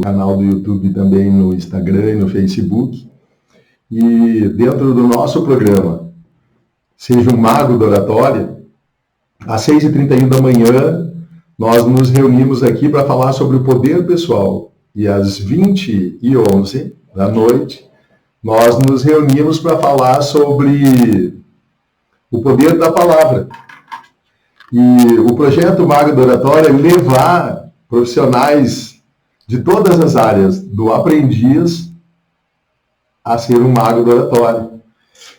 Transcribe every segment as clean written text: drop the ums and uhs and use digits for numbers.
canal do YouTube também, no Instagram e no Facebook. E dentro do nosso programa, Seja um Mago da Oratória, às 6h31 da manhã, nós nos reunimos aqui para falar sobre o poder pessoal. E às 20h11 da noite, nós nos reunimos para falar sobre o poder da palavra. E o projeto Mago da Oratória é levar profissionais de todas as áreas, do aprendiz a ser um mago do oratório.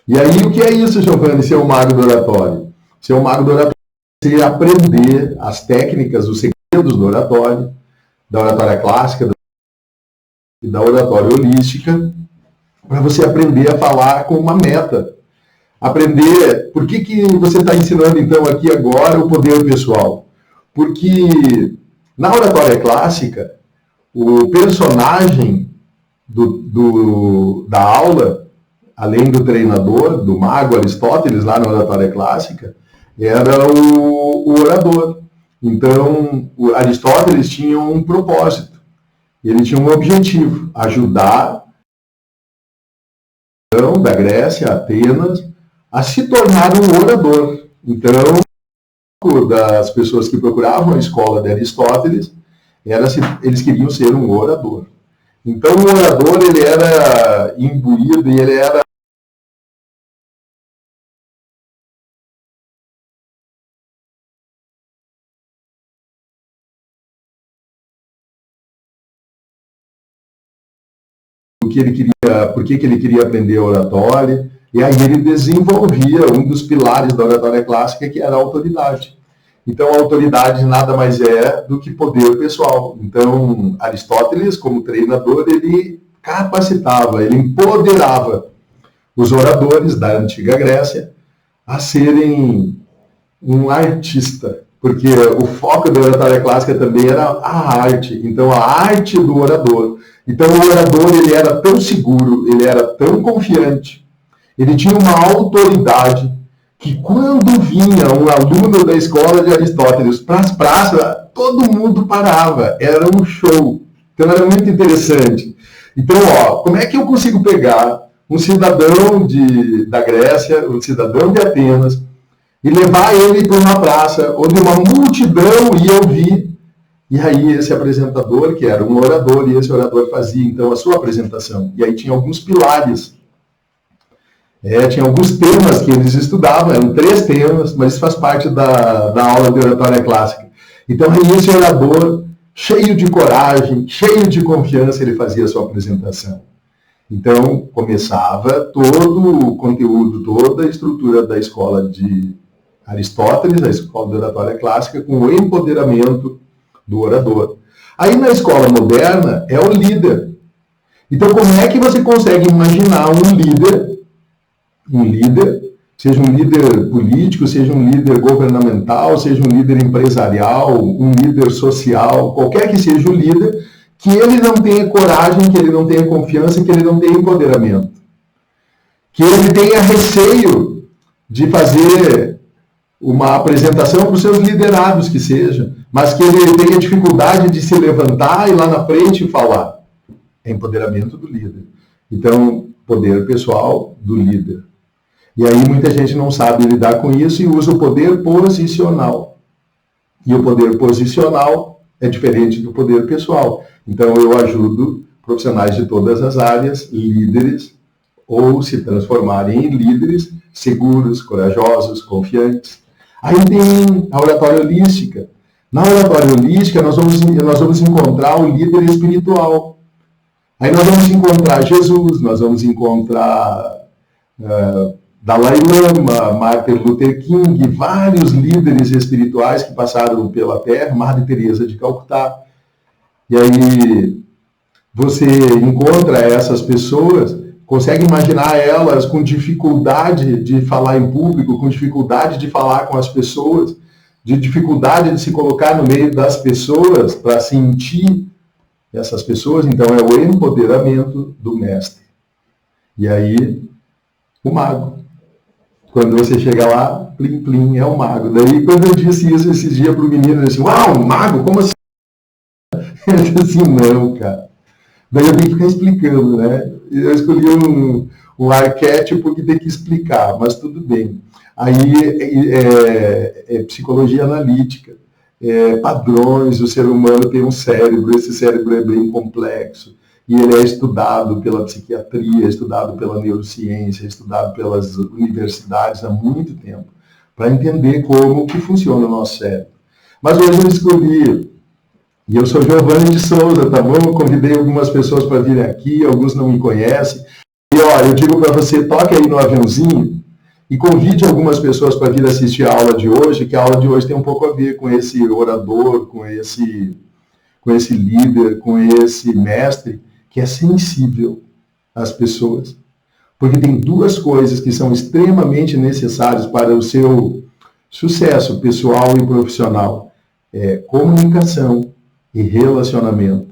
E aí, o que é isso, Giovanni, ser um mago do oratório? Ser um mago do oratório é você aprender as técnicas, os segredos do oratório, da oratória clássica e da oratória holística, para você aprender a falar com uma meta. Aprender, por que você está ensinando, então, aqui agora o poder pessoal? Porque na oratória clássica, o personagem da aula, além do treinador, do mago Aristóteles, lá na oratória clássica, era o orador. Então, o Aristóteles tinha um propósito, ele tinha um objetivo, ajudar da Grécia, Atenas, a se tornar um orador. Então, das pessoas que procuravam a escola de Aristóteles, eles queriam ser um orador. Então, o orador, ele era imbuído e ele era por que ele queria aprender oratória, e aí ele desenvolvia um dos pilares da oratória clássica, que era a autoridade. Então, a autoridade nada mais é do que poder pessoal. Então, Aristóteles, como treinador, ele capacitava, ele empoderava os oradores da antiga Grécia a serem um artista, porque o foco da oratória clássica também era a arte. Então, a arte do orador. Então, o orador, ele era tão seguro, ele era tão confiante, ele tinha uma autoridade, que quando vinha um aluno da escola de Aristóteles para as praças, todo mundo parava, era um show. Então era muito interessante. Então, como é que eu consigo pegar um cidadão da Grécia, um cidadão de Atenas, e levar ele para uma praça, onde uma multidão ia ouvir, e aí esse apresentador, que era um orador, e esse orador fazia então a sua apresentação. E aí tinha alguns pilares. Tinha alguns temas que eles estudavam, eram 3 temas, mas isso faz parte da aula de oratória clássica. Então, aí esse orador, cheio de coragem, cheio de confiança, ele fazia a sua apresentação. Então, começava todo o conteúdo, toda a estrutura da escola de Aristóteles, a escola de oratória clássica, com o empoderamento do orador. Aí, na escola moderna, é o líder. Então, como é que você consegue imaginar um líder, seja um líder político, seja um líder governamental, seja um líder empresarial, um líder social, qualquer que seja o líder, que ele não tenha coragem, que ele não tenha confiança, que ele não tenha empoderamento. Que ele tenha receio de fazer uma apresentação para os seus liderados, que seja, mas que ele tenha dificuldade de se levantar e lá na frente falar. É empoderamento do líder. Então, poder pessoal do líder. E aí muita gente não sabe lidar com isso e usa o poder posicional. E o poder posicional é diferente do poder pessoal. Então eu ajudo profissionais de todas as áreas, líderes, ou se transformarem em líderes seguros, corajosos, confiantes. Aí tem a oratória holística. Na oratória holística nós vamos encontrar o líder espiritual. Aí nós vamos encontrar Jesus, nós vamos encontrar Dalai Lama, Martin Luther King, vários líderes espirituais que passaram pela Terra, Madre Teresa de Calcutá. E aí você encontra essas pessoas, consegue imaginar elas com dificuldade de falar em público, com dificuldade de falar com as pessoas, de dificuldade de se colocar no meio das pessoas para sentir essas pessoas. Então é o empoderamento do mestre. E aí, o mago. Quando você chega lá, plim, plim, é o mago. Daí, quando eu disse isso esse dia para o menino, ele disse, uau, mago, como assim? Ele disse assim, não, cara. Daí eu tenho que ficar explicando, né? Eu escolhi um arquétipo que tem que explicar, mas tudo bem. Aí é psicologia analítica, padrões, o ser humano tem um cérebro, esse cérebro é bem complexo, e ele é estudado pela psiquiatria, é estudado pela neurociência, é estudado pelas universidades há muito tempo, para entender como que funciona o nosso cérebro. Mas hoje eu escolhi, e eu sou Giovanni de Souza, tá bom? Eu convidei algumas pessoas para virem aqui, alguns não me conhecem. E olha, eu digo para você, toque aí no aviãozinho e convide algumas pessoas para vir assistir a aula de hoje, que a aula de hoje tem um pouco a ver com esse orador, com esse líder, com esse mestre, que é sensível às pessoas. Porque tem duas coisas que são extremamente necessárias para o seu sucesso pessoal e profissional. Comunicação e relacionamento.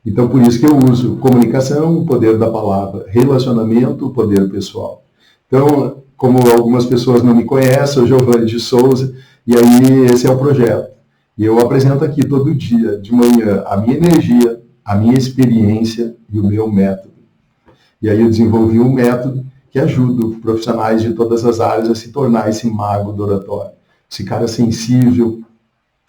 Então, por isso que eu uso comunicação, o poder da palavra, relacionamento, o poder pessoal. Então, como algumas pessoas não me conhecem, eu sou Giovanni de Souza, e aí esse é o projeto. E eu apresento aqui todo dia, de manhã, a minha energia, a minha experiência e o meu método. E aí eu desenvolvi um método que ajuda profissionais de todas as áreas a se tornar esse mago do oratório. Esse cara sensível,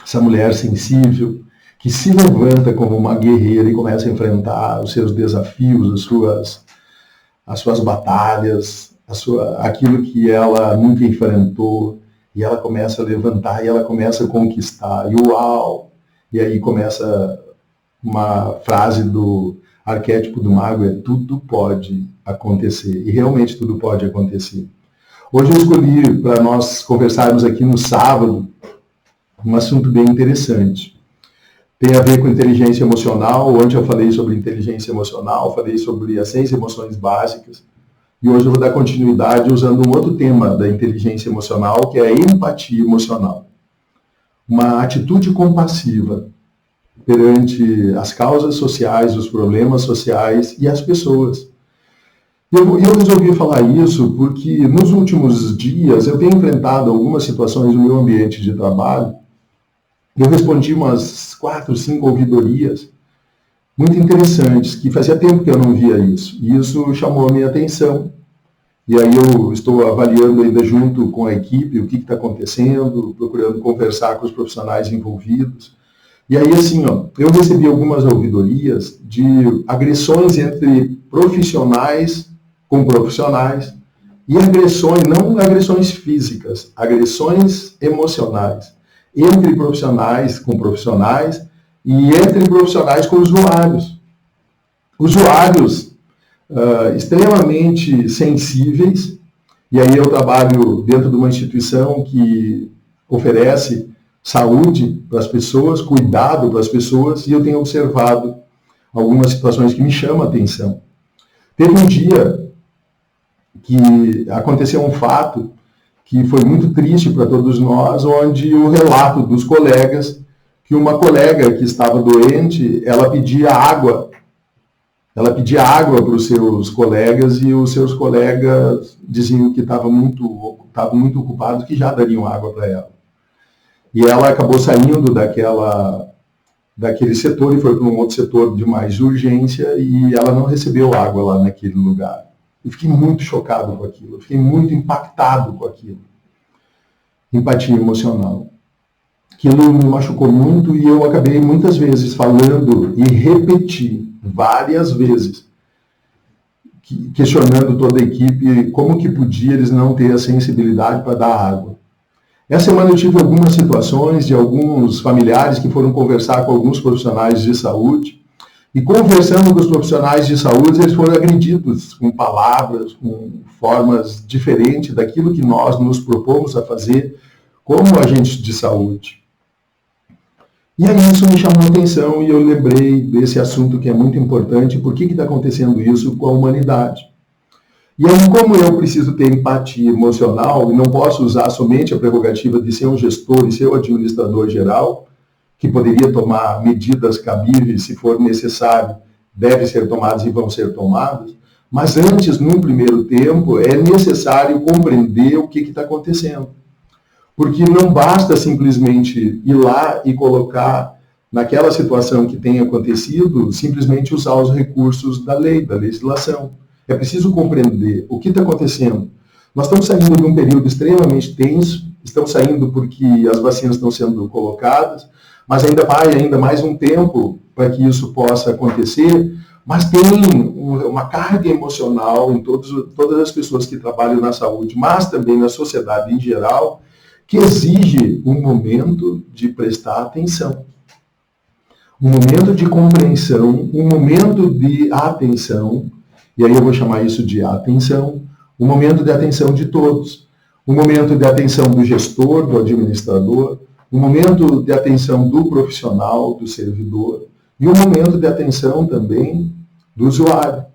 essa mulher sensível, que se levanta como uma guerreira e começa a enfrentar os seus desafios, as suas batalhas, aquilo que ela nunca enfrentou, e ela começa a levantar, e ela começa a conquistar, e uau! E aí começa uma frase do arquétipo do mago, tudo pode acontecer, e realmente tudo pode acontecer. Hoje eu escolhi para nós conversarmos aqui no sábado um assunto bem interessante. Tem a ver com inteligência emocional. Ontem eu falei sobre inteligência emocional, falei sobre as 6 emoções básicas. E hoje eu vou dar continuidade usando um outro tema da inteligência emocional, que é a empatia emocional. Uma atitude compassiva perante as causas sociais, os problemas sociais e as pessoas. Eu resolvi falar isso porque nos últimos dias eu tenho enfrentado algumas situações no meu ambiente de trabalho. Eu respondi umas 4, 5 ouvidorias muito interessantes, que fazia tempo que eu não via isso. E isso chamou a minha atenção. E aí eu estou avaliando ainda junto com a equipe o que está acontecendo, procurando conversar com os profissionais envolvidos. E aí, assim, eu recebi algumas ouvidorias de agressões entre profissionais com profissionais, e agressões, não agressões físicas, agressões emocionais, entre profissionais com profissionais e entre profissionais com usuários. Usuários extremamente sensíveis, e aí eu trabalho dentro de uma instituição que oferece saúde para as pessoas, cuidado para as pessoas, e eu tenho observado algumas situações que me chamam a atenção. Teve um dia que aconteceu um fato que foi muito triste para todos nós, onde o relato dos colegas, que uma colega que estava doente, ela pedia água para os seus colegas, e os seus colegas diziam que estavam muito ocupados, que já dariam água para ela. E ela acabou saindo daquele setor e foi para um outro setor de mais urgência, e ela não recebeu água lá naquele lugar. Eu fiquei muito chocado com aquilo, eu fiquei muito impactado com aquilo. Empatia emocional. Aquilo me machucou muito, e eu acabei muitas vezes falando e repeti várias vezes, questionando toda a equipe como que podia eles não ter a sensibilidade para dar água. Essa semana eu tive algumas situações de alguns familiares que foram conversar com alguns profissionais de saúde, e conversando com os profissionais de saúde, eles foram agredidos com palavras, com formas diferentes daquilo que nós nos propomos a fazer como agentes de saúde. E aí isso me chamou a atenção, e eu lembrei desse assunto que é muito importante, por que está acontecendo isso com a humanidade. E aí, como eu preciso ter empatia emocional, e não posso usar somente a prerrogativa de ser um gestor e ser um administrador geral, que poderia tomar medidas cabíveis, se for necessário, devem ser tomadas e vão ser tomadas, mas antes, num primeiro tempo, é necessário compreender o que está acontecendo. Porque não basta simplesmente ir lá e colocar naquela situação que tem acontecido, simplesmente usar os recursos da lei, da legislação. É preciso compreender o que está acontecendo. Nós estamos saindo de um período extremamente tenso, estamos saindo porque as vacinas estão sendo colocadas, mas ainda vai ainda mais um tempo para que isso possa acontecer, mas tem uma carga emocional em todas as pessoas que trabalham na saúde, mas também na sociedade em geral, que exige um momento de prestar atenção, um momento de compreensão, um momento de atenção, e aí eu vou chamar isso de atenção, um momento de atenção de todos, um momento de atenção do gestor, do administrador, um momento de atenção do profissional, do servidor, e um momento de atenção também do usuário.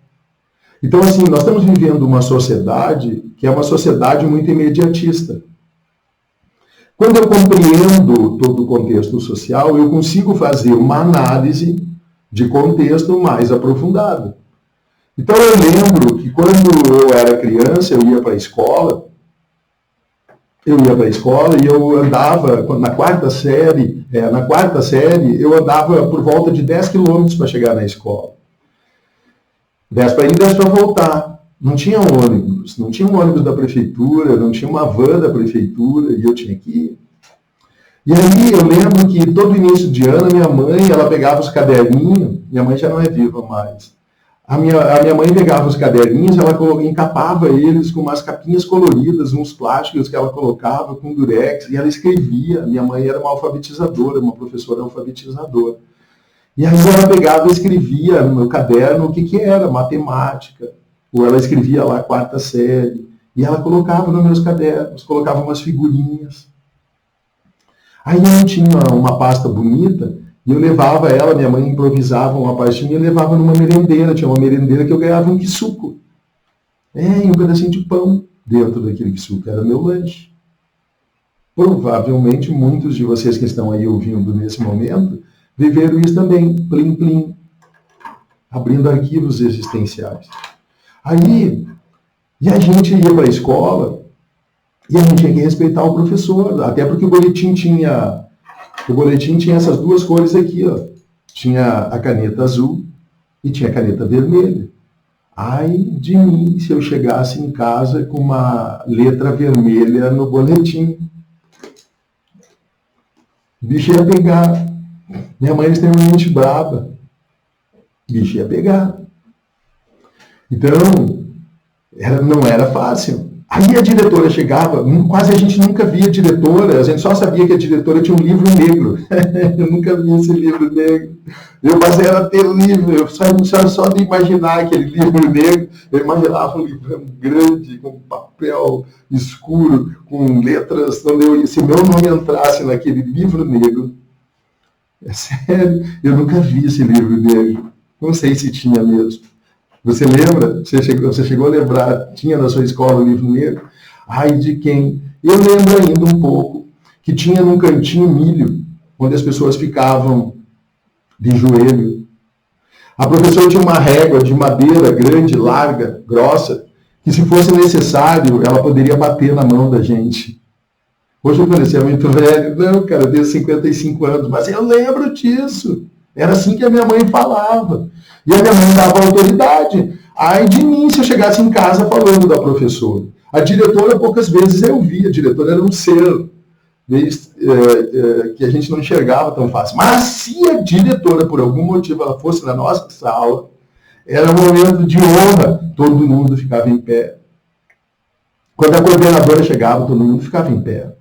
Então, assim, nós estamos vivendo uma sociedade que é uma sociedade muito imediatista. Quando eu compreendo todo o contexto social, eu consigo fazer uma análise de contexto mais aprofundada. Então, eu lembro que quando eu era criança, eu ia para a escola, e eu andava, na quarta série, eu andava por volta de 10 quilômetros para chegar na escola. 10 para ir e 10 para voltar. Não tinha um ônibus da prefeitura, não tinha uma van da prefeitura, e eu tinha que ir. E aí eu lembro que todo início de ano, minha mãe, ela pegava os caderninhos, minha mãe já não é viva mais, a minha mãe pegava os caderninhos, ela encapava eles com umas capinhas coloridas, uns plásticos que ela colocava com durex, e ela escrevia. Minha mãe era uma alfabetizadora, uma professora alfabetizadora. E aí ela pegava e escrevia no meu caderno o que era matemática, ou ela escrevia lá a quarta série, e ela colocava nos meus cadernos, colocava umas figurinhas. Aí eu tinha uma pasta bonita, e eu levava ela, minha mãe improvisava uma pastinha e levava numa merendeira. Tinha uma merendeira que eu ganhava um quisuco. E um pedacinho de pão dentro daquele quisuco. Era meu lanche. Provavelmente muitos de vocês que estão aí ouvindo nesse momento viveram isso também. Plim, plim. Abrindo arquivos existenciais. Aí, e a gente ia para a escola e a gente tinha que respeitar o professor. Até porque o boletim tinha essas duas cores aqui, ó. Tinha a caneta azul e tinha a caneta vermelha. Ai de mim se eu chegasse em casa com uma letra vermelha no boletim. O bicho ia pegar. Minha mãe era extremamente brava. O bicho ia pegar. Então, não era fácil. Aí a diretora chegava, quase a gente nunca via diretora, a gente só sabia que a diretora tinha um livro negro. Eu nunca vi esse livro negro. Eu passei a ter livro, eu só de imaginar aquele livro negro, eu imaginava um livro grande, com papel escuro, com letras, se meu nome entrasse naquele livro negro. É sério, eu nunca vi esse livro negro. Não sei se tinha mesmo. Você lembra? Você chegou a lembrar, tinha na sua escola o livro negro? Ai de quem? Eu lembro ainda um pouco que tinha num cantinho milho, onde as pessoas ficavam de joelho. A professora tinha uma régua de madeira grande, larga, grossa, que se fosse necessário, ela poderia bater na mão da gente. Hoje eu parecia muito velho. Não, cara, eu tenho 55 anos, mas eu lembro disso. Era assim que a minha mãe falava. E a minha mãe dava autoridade. Ai de mim se eu chegasse em casa falando da professora. A diretora, poucas vezes eu via. A diretora era um ser que a gente não enxergava tão fácil. Mas se a diretora, por algum motivo, ela fosse na nossa sala, era um momento de honra. Todo mundo ficava em pé. Quando a coordenadora chegava, todo mundo ficava em pé.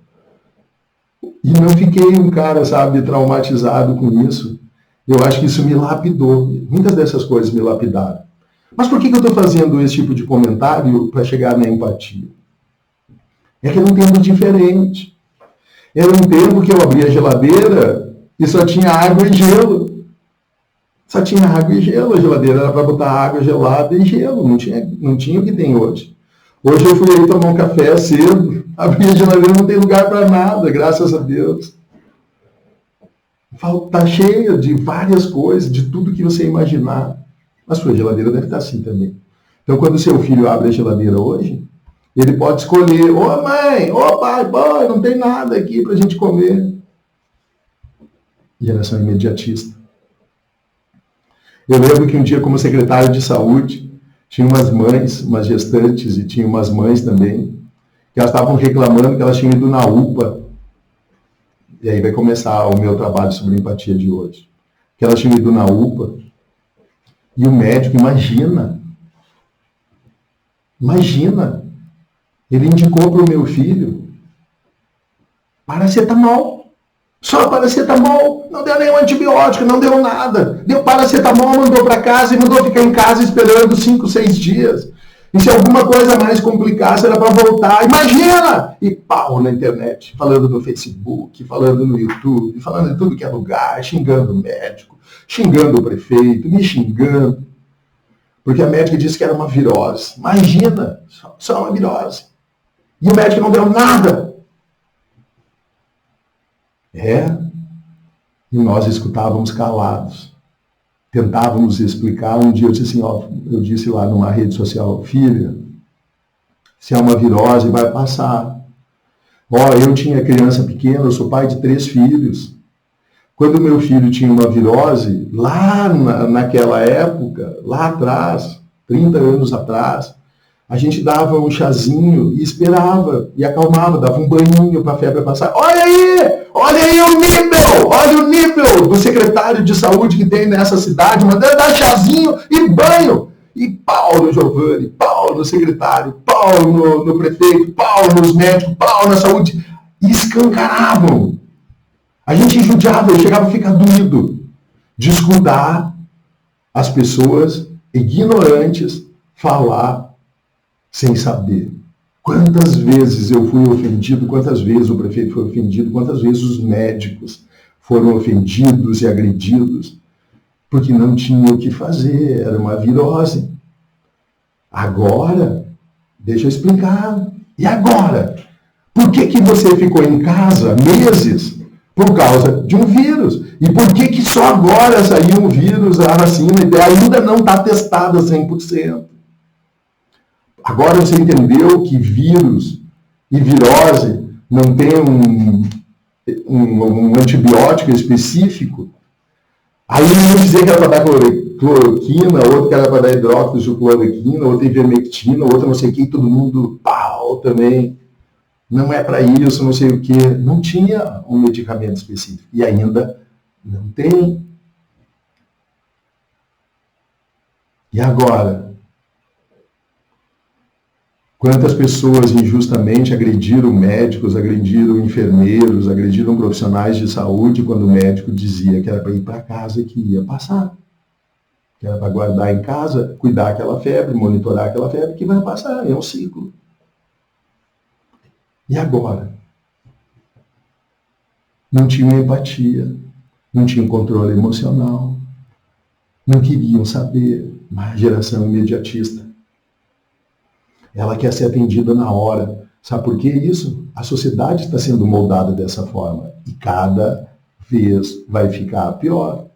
E não fiquei um cara, traumatizado com isso. Eu acho que isso me lapidou. Muitas dessas coisas me lapidaram. Mas por que eu estou fazendo esse tipo de comentário para chegar na empatia? É que era um tempo diferente. Era um tempo que eu abria a geladeira e só tinha água e gelo. Só tinha água e gelo. A geladeira era para botar água gelada e gelo. Não tinha o que tem hoje. Hoje eu fui aí tomar um café cedo. Abri a geladeira, não tem lugar para nada, graças a Deus. Está cheia de várias coisas, de tudo que você imaginar. A sua geladeira deve estar assim também. Então, quando o seu filho abre a geladeira hoje, ele pode escolher, ô mãe, ô pai, não tem nada aqui para a gente comer. Geração imediatista. Eu lembro que um dia, como secretário de saúde, tinha umas mães, umas gestantes, e tinha umas mães também, que elas estavam reclamando que elas tinham ido na UPA. E aí vai começar o meu trabalho sobre empatia de hoje. Que elas tinham ido na UPA, e o médico, imagina, ele indicou para o meu filho paracetamol. Só paracetamol, não deu nenhum antibiótico, não deu nada. Deu paracetamol, mandou para casa e mandou ficar em casa esperando 5, 6 dias. E se alguma coisa mais complicasse, era para voltar. Imagina! E pau na internet, falando no Facebook, falando no YouTube, falando em tudo que é lugar, xingando o médico, xingando o prefeito, me xingando. Porque a médica disse que era uma virose. Imagina, só uma virose. E o médico não deu nada. E nós escutávamos calados. Tentávamos explicar. Um dia eu disse assim, eu disse lá numa rede social, filha, se é uma virose, vai passar. Eu tinha criança pequena, eu sou pai de 3 filhos. Quando meu filho tinha uma virose, lá naquela época, lá atrás, 30 anos atrás, a gente dava um chazinho e esperava, e acalmava, dava um banhinho para a febre passar. Olha aí olha o nível do secretário de saúde que tem nessa cidade, mandando dar chazinho e banho. E pau no Giovanni, pau no secretário, pau no prefeito, pau nos médicos, pau na saúde. E escancaravam. A gente judiava, eu chegava a ficar doído de escutar as pessoas ignorantes falar sem saber. Quantas vezes eu fui ofendido, quantas vezes o prefeito foi ofendido, quantas vezes os médicos foram ofendidos e agredidos, porque não tinham o que fazer, era uma virose. Agora, deixa eu explicar. E agora? Por que você ficou em casa meses? Por causa de um vírus. E por que só agora saiu um vírus, a vacina, e ainda não está testada 100%? Agora você entendeu que vírus e virose não tem um antibiótico específico? Aí eles dizer que era para dar cloroquina, outro que era para dar hidroxicloroquina, outro ivermectina, outro não sei o que, e todo mundo pau também. Não é para isso, não sei o que. Não tinha um medicamento específico. E ainda não tem. E agora? Quantas pessoas injustamente agrediram médicos, agrediram enfermeiros, agrediram profissionais de saúde quando o médico dizia que era para ir para casa e que ia passar. Que era para guardar em casa, cuidar aquela febre, monitorar aquela febre, que vai passar, é um ciclo. E agora? Não tinham empatia, não tinham controle emocional, não queriam saber. Uma geração imediatista. Ela quer ser atendida na hora. Sabe por que isso? A sociedade está sendo moldada dessa forma. E cada vez vai ficar pior.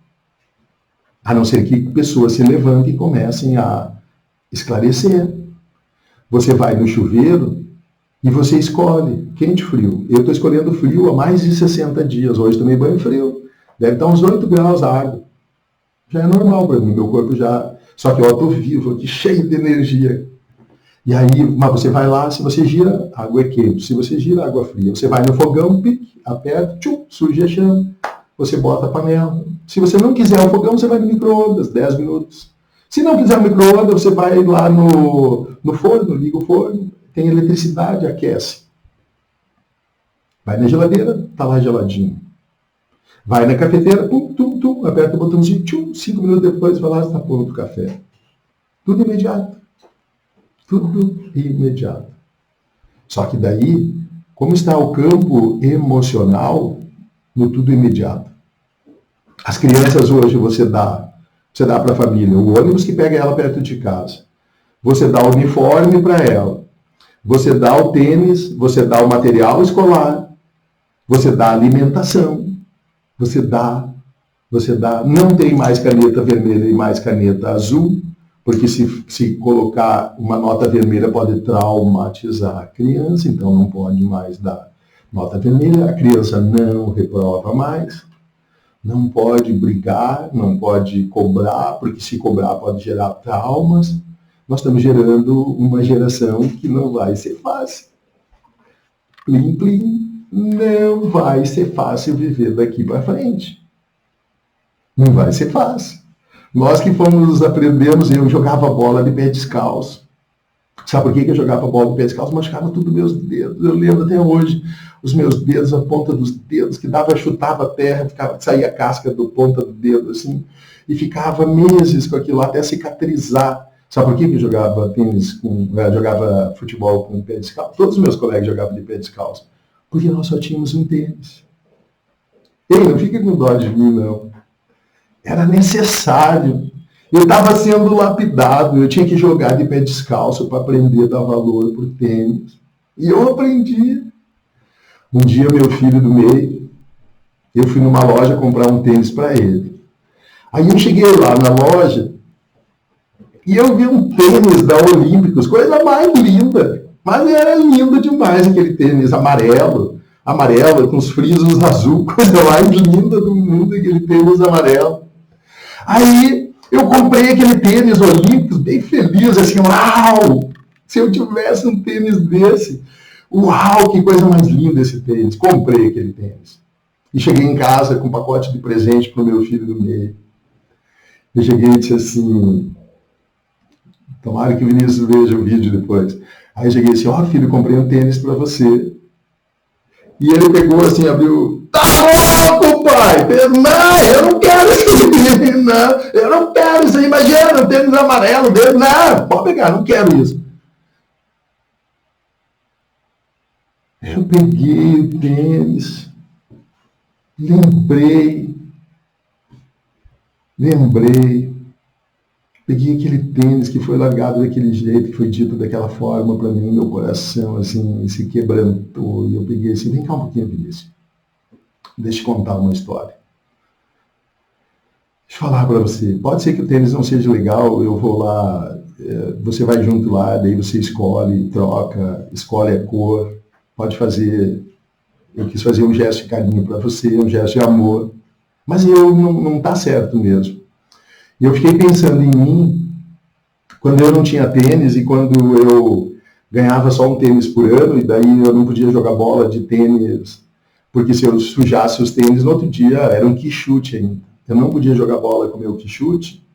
A não ser que pessoas se levantem e comecem a esclarecer. Você vai no chuveiro e você escolhe quente ou frio. Eu estou escolhendo frio há mais de 60 dias. Hoje também banho frio. Deve estar uns 8 graus a água. Já é normal para mim. Meu corpo já... Só que eu estou vivo aqui, cheio de energia. E aí, mas você vai lá, se você gira, a água é quente. Se você gira, a água é fria. Você vai no fogão, pique, aperta, tchum, surge a chama. Você bota a panela. Se você não quiser o fogão, você vai no micro-ondas, 10 minutos. Se não quiser o micro-ondas, você vai lá no forno, liga o forno, tem eletricidade, aquece. Vai na geladeira, tá lá geladinho. Vai na cafeteira, tum, tum, tum, aperta o botãozinho, tchum, 5 minutos depois, vai lá, está pronto o café. Tudo imediato. Tudo imediato. Só que daí, como está o campo emocional no tudo imediato? As crianças hoje você dá para a família o ônibus que pega ela perto de casa. Você dá o uniforme para ela. Você dá o tênis, você dá o material escolar. Você dá alimentação. Você dá. Não tem mais caneta vermelha e mais caneta azul. Porque se colocar uma nota vermelha pode traumatizar a criança, então não pode mais dar nota vermelha, a criança não reprova mais. Não pode brigar, não pode cobrar, porque se cobrar pode gerar traumas. Nós estamos gerando uma geração que não vai ser fácil. Plim, plim, não vai ser fácil viver daqui para frente. Não vai ser fácil. Nós que fomos, aprendemos, eu jogava bola de pé descalço. Sabe por que eu jogava bola de pé descalço? Machucava tudo meus dedos. Eu lembro até hoje os meus dedos, a ponta dos dedos, que dava, chutava a terra, saía a casca do ponta do dedo, assim, e ficava meses com aquilo até cicatrizar. Sabe por que eu jogava tênis, jogava futebol com pé descalço? Todos os meus colegas jogavam de pé descalço. Porque nós só tínhamos um tênis. Ei, não fica com dó de mim, não. Era necessário. Eu estava sendo lapidado, eu tinha que jogar de pé descalço para aprender a dar valor para o tênis. E eu aprendi. Um dia, meu filho do meio, eu fui numa loja comprar um tênis para ele. Aí eu cheguei lá na loja e eu vi um tênis da Olímpicos, coisa mais linda. Mas era lindo demais aquele tênis amarelo, com os frisos azul, coisa mais linda do mundo, aquele tênis amarelo. Aí eu comprei aquele tênis Olímpicos, bem feliz, assim, uau! Se eu tivesse um tênis desse, uau, que coisa mais linda esse tênis. Comprei aquele tênis. E cheguei em casa com um pacote de presente para o meu filho do meio. Eu cheguei e disse assim, tomara que o Vinícius veja o vídeo depois. Aí eu cheguei assim, ó filho, comprei um tênis para você. E ele pegou assim, abriu, tá louco, pai! Não, eu não quero isso aí, não. Eu não quero isso aí, imagina, um tênis amarelo dele. Não, pode pegar, não quero isso. Eu peguei o tênis, lembrei, peguei aquele tênis que foi largado daquele jeito, que foi dito daquela forma para mim, meu coração assim se quebrantou. E eu peguei assim, vem cá um pouquinho, Vinícius. Deixa eu contar uma história. Deixa eu falar para você. Pode ser que o tênis não seja legal, eu vou lá, você vai junto lá, daí você escolhe, troca, escolhe a cor. Pode fazer, eu quis fazer um gesto de carinho para você, um gesto de amor. Mas eu não está certo mesmo. E eu fiquei pensando em mim, quando eu não tinha tênis e quando eu ganhava só um tênis por ano, e daí eu não podia jogar bola de tênis, porque se eu sujasse os tênis no outro dia, era um quichute ainda. Eu não podia jogar bola com o meu quichute,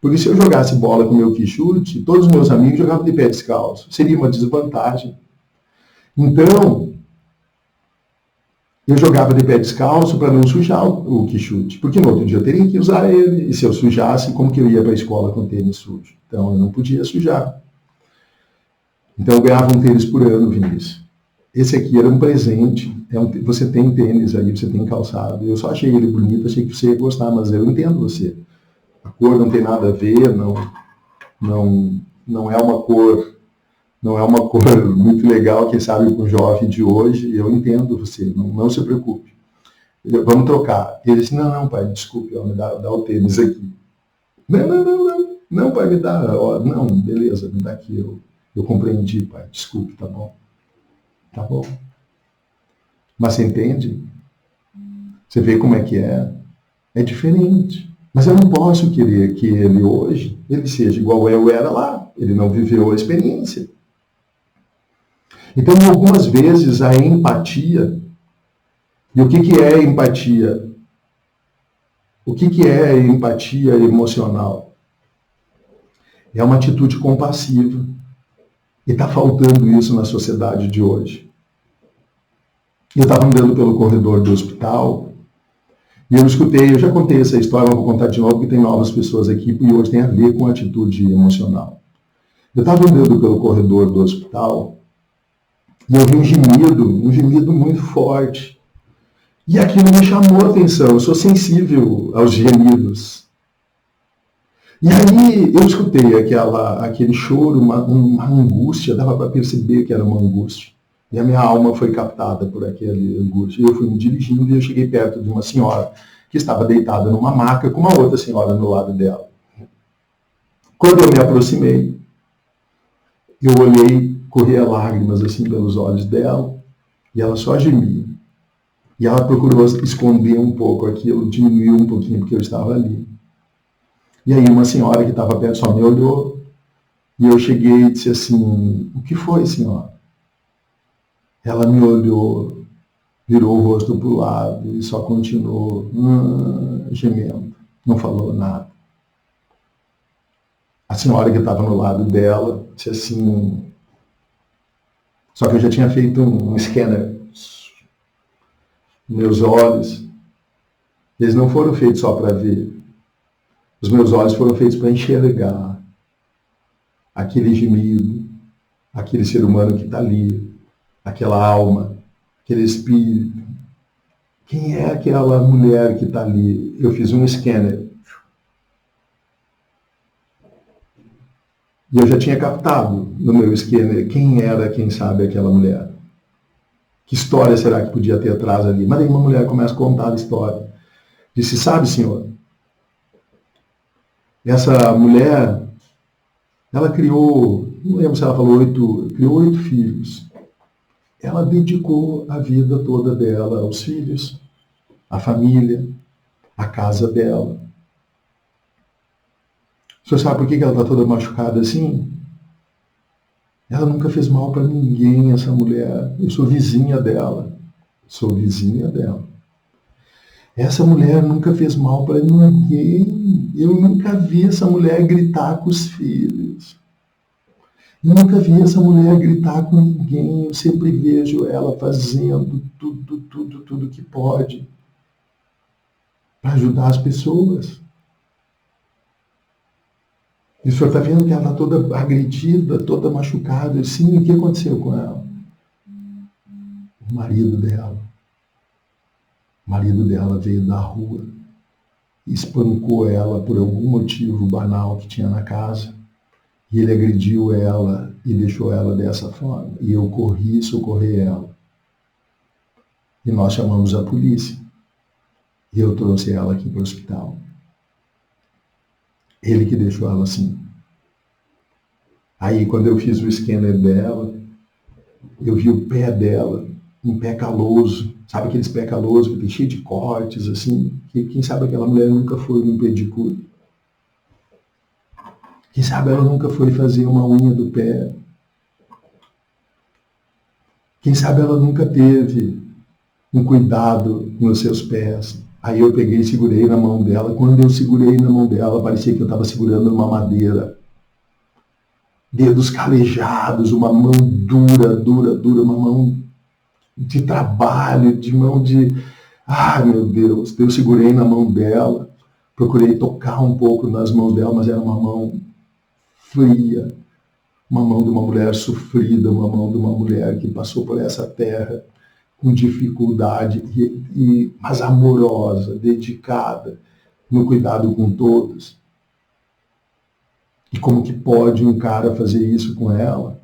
porque se eu jogasse bola com o meu quichute, todos os meus amigos jogavam de pé descalço. Seria uma desvantagem. Então, eu jogava de pé descalço para não sujar o quichute, porque no outro dia eu teria que usar ele, e se eu sujasse, como que eu ia para a escola com tênis sujo? Então eu não podia sujar. Então eu ganhava um tênis por ano, Vinícius. Esse aqui era um presente, você tem tênis aí, você tem calçado, eu só achei ele bonito, achei que você ia gostar, mas eu entendo você. A cor não tem nada a ver, não é uma cor... Não é uma cor muito legal, quem sabe, para o jovem de hoje. Eu entendo você, não se preocupe. Vamos trocar. Ele disse, não, pai, desculpe, ó, me dá o tênis aqui. Não, pai, me dá. Ó, não, beleza, me dá aqui. Eu compreendi, pai, desculpe, tá bom. Tá bom. Mas você entende? Você vê como é que é? É diferente. Mas eu não posso querer que ele hoje, ele seja igual eu era lá. Ele não viveu a experiência. Então, algumas vezes, a empatia... E o que é empatia? O que é empatia emocional? É uma atitude compassiva. E está faltando isso na sociedade de hoje. Eu estava andando pelo corredor do hospital e eu escutei, eu já contei essa história, mas vou contar de novo, porque tem novas pessoas aqui e hoje tem a ver com atitude emocional. Eu estava andando pelo corredor do hospital e eu vi um gemido muito forte. E aquilo me chamou a atenção, eu sou sensível aos gemidos. E aí eu escutei aquele choro, uma angústia, dava para perceber que era uma angústia. E a minha alma foi captada por aquele angústia. Eu fui me dirigindo e eu cheguei perto de uma senhora que estava deitada numa maca com uma outra senhora no lado dela. Quando eu me aproximei, eu olhei, corria lágrimas assim pelos olhos dela, e ela só gemia. E ela procurou esconder um pouco aquilo, diminuiu um pouquinho porque eu estava ali. E aí uma senhora que estava perto só me olhou, e eu cheguei e disse assim, o que foi, senhora? Ela me olhou, virou o rosto para o lado e só continuou gemendo, não falou nada. A senhora que estava no lado dela disse assim, só que eu já tinha feito um scanner. Meus olhos, eles não foram feitos só para ver. Os meus olhos foram feitos para enxergar aquele gemido, aquele ser humano que está ali, aquela alma, aquele espírito. Quem é aquela mulher que está ali? Eu fiz um scanner. E eu já tinha captado no meu scanner quem era, quem sabe, aquela mulher. Que história será que podia ter atrás ali? Mas aí uma mulher começa a contar a história. Disse, sabe, senhor, essa mulher, ela criou, não lembro se ela falou criou 8 filhos. Ela dedicou a vida toda dela aos filhos, à família, à casa dela. O senhor sabe por que ela está toda machucada assim? Ela nunca fez mal para ninguém, essa mulher. Eu sou vizinha dela. Sou vizinha dela. Essa mulher nunca fez mal para ninguém. Eu nunca vi essa mulher gritar com os filhos. Eu nunca vi essa mulher gritar com ninguém. Eu sempre vejo ela fazendo tudo que pode para ajudar as pessoas. E o senhor está vendo que ela está toda agredida, toda machucada. Sim, o que aconteceu com ela? O marido dela. O marido dela veio da rua, espancou ela por algum motivo banal que tinha na casa, e ele agrediu ela e deixou ela dessa forma. E eu corri socorrer ela. E nós chamamos a polícia. E eu trouxe ela aqui para o hospital. Ele que deixou ela assim. Aí, quando eu fiz o scanner dela, eu vi o pé dela, um pé caloso. Sabe aqueles pé calosos que tem cheio de cortes, assim? Que, quem sabe aquela mulher nunca foi num pedicure. Quem sabe ela nunca foi fazer uma unha do pé. Quem sabe ela nunca teve um cuidado nos seus pés. Aí eu peguei e segurei na mão dela. Quando eu segurei na mão dela, parecia que eu estava segurando uma madeira. Dedos calejados, uma mão dura, uma mão de trabalho, de mão de... Ai, meu Deus! Eu segurei na mão dela, procurei tocar um pouco nas mãos dela, mas era uma mão fria, uma mão de uma mulher sofrida, uma mão de uma mulher que passou por essa terra com dificuldade, mas amorosa, dedicada, no cuidado com todos. E como que pode um cara fazer isso com ela?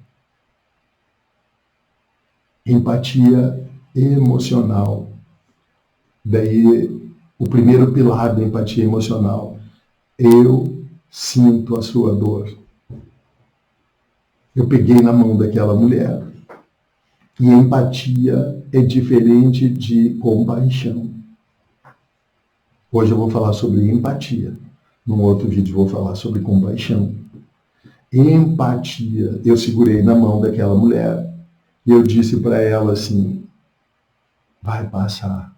Empatia emocional. Daí, o primeiro pilar da empatia emocional. Eu sinto a sua dor. Eu peguei na mão daquela mulher. E empatia é diferente de compaixão. Hoje eu vou falar sobre empatia. Num outro vídeo eu vou falar sobre compaixão. Empatia. Eu segurei na mão daquela mulher e eu disse para ela assim, vai passar.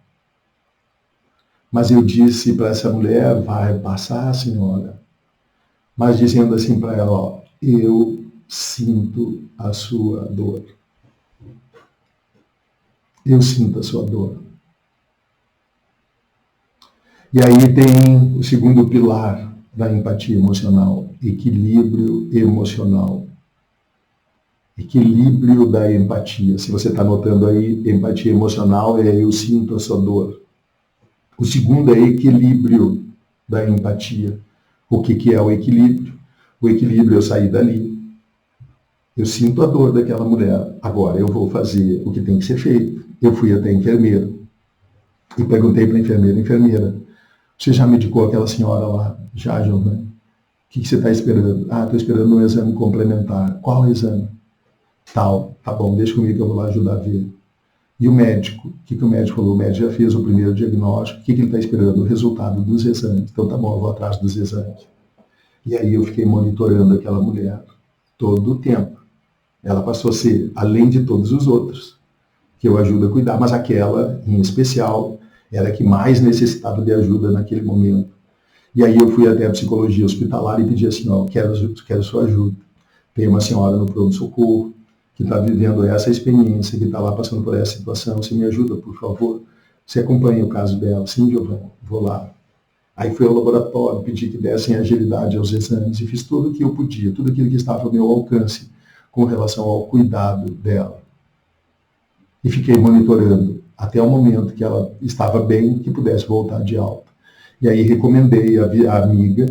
Mas eu disse para essa mulher, vai passar, senhora. Mas dizendo assim para ela, ó, eu sinto a sua dor. Eu sinto a sua dor. E aí tem o segundo pilar da empatia emocional, equilíbrio emocional. Equilíbrio da empatia. Se você está notando aí, empatia emocional é eu sinto a sua dor. O segundo é equilíbrio da empatia. O que é o equilíbrio? O equilíbrio é eu sair dali. Eu sinto a dor daquela mulher. Agora eu vou fazer o que tem que ser feito. Eu fui até a enfermeira e perguntei para a enfermeira, você já medicou aquela senhora lá? Já, Giovana. O que você está esperando? Ah, estou esperando um exame complementar. Qual exame? Tal. Tá bom, deixa comigo que eu vou lá ajudar a ver. E o médico, o que o médico falou? O médico já fez o primeiro diagnóstico, o que ele está esperando? O resultado dos exames. Então tá bom, eu vou atrás dos exames. E aí eu fiquei monitorando aquela mulher todo o tempo. Ela passou a ser, além de todos os outros, que eu ajudo a cuidar, mas aquela, em especial, era a que mais necessitava de ajuda naquele momento. E aí eu fui até a psicologia hospitalar e pedi assim, ó, quero sua ajuda. Tem uma senhora no pronto-socorro que está vivendo essa experiência, que está lá passando por essa situação, você me ajuda, por favor? Você acompanha o caso dela? Sim, Giovana, vou lá. Aí fui ao laboratório, pedi que dessem agilidade aos exames e fiz tudo o que eu podia, tudo aquilo que estava ao meu alcance com relação ao cuidado dela. E fiquei monitorando até o momento que ela estava bem, que pudesse voltar de alta. E aí recomendei à amiga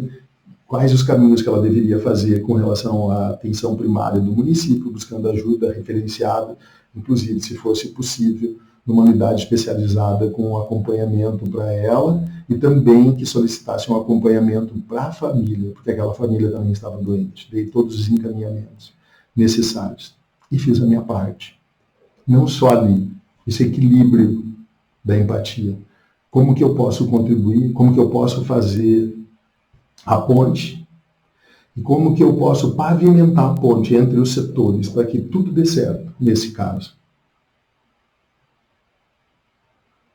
quais os caminhos que ela deveria fazer com relação à atenção primária do município, buscando ajuda referenciada, inclusive, se fosse possível, numa unidade especializada com acompanhamento para ela e também que solicitasse um acompanhamento para a família, porque aquela família também estava doente. Dei todos os encaminhamentos necessários e fiz a minha parte. Não só ali, esse equilíbrio da empatia. Como que eu posso contribuir, como que eu posso fazer a ponte e como que eu posso pavimentar a ponte entre os setores para que tudo dê certo nesse caso.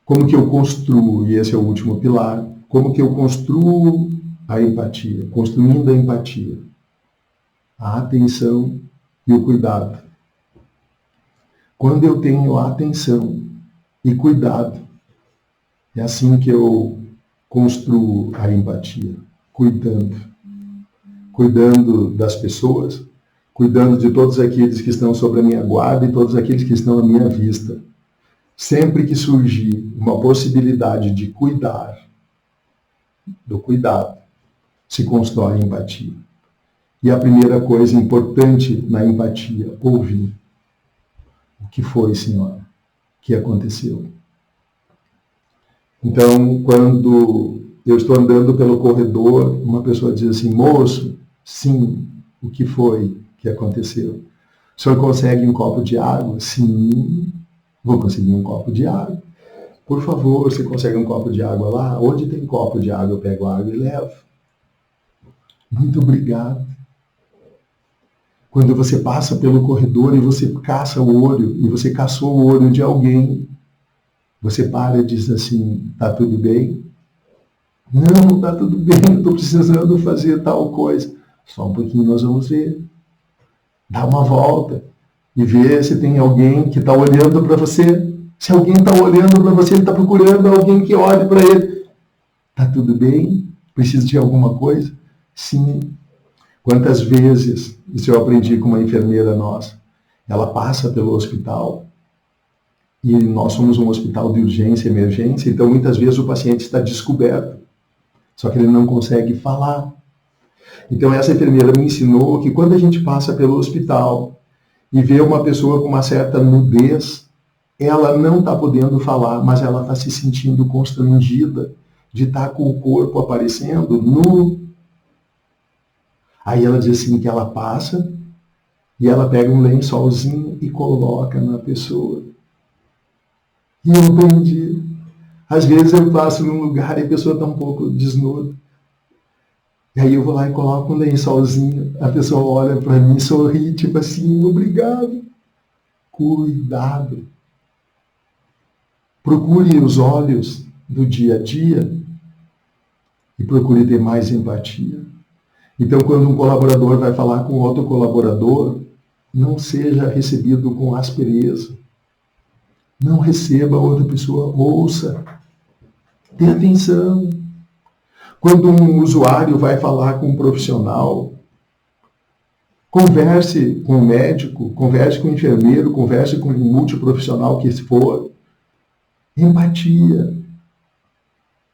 Como que eu construo, e esse é o último pilar, como que eu construo a empatia, construindo a empatia, a atenção e o cuidado. Quando eu tenho atenção e cuidado, é assim que eu construo a empatia, cuidando das pessoas, cuidando de todos aqueles que estão sobre a minha guarda e todos aqueles que estão à minha vista. Sempre que surgir uma possibilidade de cuidar, do cuidado, se constrói empatia. E a primeira coisa importante na empatia, ouvir. O que foi, senhora? O que aconteceu? Então, quando eu estou andando pelo corredor, uma pessoa diz assim, moço, sim, o que foi que aconteceu? O senhor consegue um copo de água? Sim, vou conseguir um copo de água. Por favor, você consegue um copo de água lá? Onde tem copo de água, eu pego a água e levo. Muito obrigado. Quando você passa pelo corredor e você caça o olho, e você caçou o olho de alguém, você para e diz assim, tá tudo bem? Não, está tudo bem, eu estou precisando fazer tal coisa. Só um pouquinho nós vamos ver. Dá uma volta e vê se tem alguém que está olhando para você. Se alguém está olhando para você, ele está procurando alguém que olhe para ele. Está tudo bem? Precisa de alguma coisa? Sim. Quantas vezes, isso eu aprendi com uma enfermeira nossa, ela passa pelo hospital e nós somos um hospital de urgência e emergência, então muitas vezes o paciente está descoberto. Só que ele não consegue falar. Então essa enfermeira me ensinou que quando a gente passa pelo hospital e vê uma pessoa com uma certa nudez, ela não está podendo falar, mas ela está se sentindo constrangida de estar com o corpo aparecendo nu. Aí ela diz assim que ela passa e ela pega um lençolzinho e coloca na pessoa. E eu aprendi. Às vezes eu passo num lugar e a pessoa está um pouco desnuda. E aí eu vou lá e coloco um lençolzinho, a pessoa olha para mim, sorri, tipo assim, obrigado. Cuidado. Procure os olhos do dia a dia e procure ter mais empatia. Então, quando um colaborador vai falar com outro colaborador, não seja recebido com aspereza. Não receba a outra pessoa, ouça. Tenha atenção. Quando um usuário vai falar com um profissional, converse com o médico, converse com o enfermeiro, converse com o multiprofissional que for. Empatia.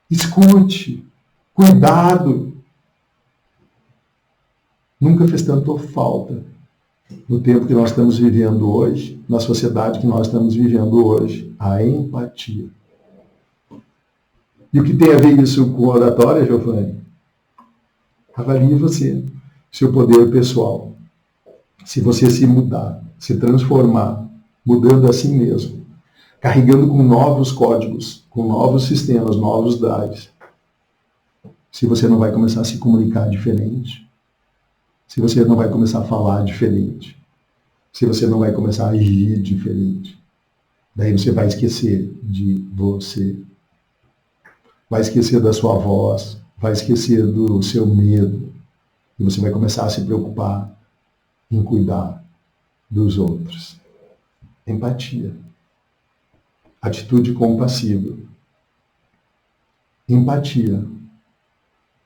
Escute. Cuidado. Nunca fez tanto falta no tempo que nós estamos vivendo hoje, na sociedade que nós estamos vivendo hoje, a empatia. E o que tem a ver isso com oratória, Giovanni? Avalie você, seu poder pessoal. Se você se mudar, se transformar, mudando a si mesmo, carregando com novos códigos, com novos sistemas, novos drives. Se você não vai começar a se comunicar diferente, se você não vai começar a falar diferente, se você não vai começar a agir diferente, daí você vai esquecer de você, vai esquecer da sua voz, vai esquecer do seu medo, e você vai começar a se preocupar em cuidar dos outros. Empatia. Atitude compassiva. Empatia.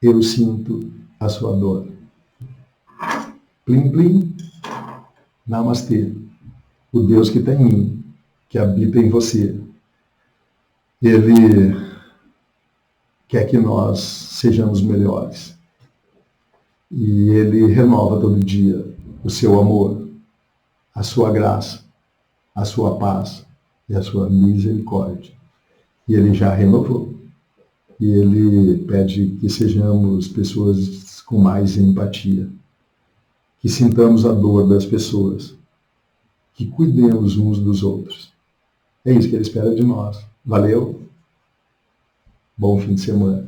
Eu sinto a sua dor. Plim, plim. Namastê. O Deus que está em mim, que habita em você, Ele quer que nós sejamos melhores. E Ele renova todo dia o seu amor, a sua graça, a sua paz e a sua misericórdia. E Ele já renovou. E Ele pede que sejamos pessoas com mais empatia, que sintamos a dor das pessoas, que cuidemos uns dos outros. É isso que Ele espera de nós. Valeu? Bom fim de semana.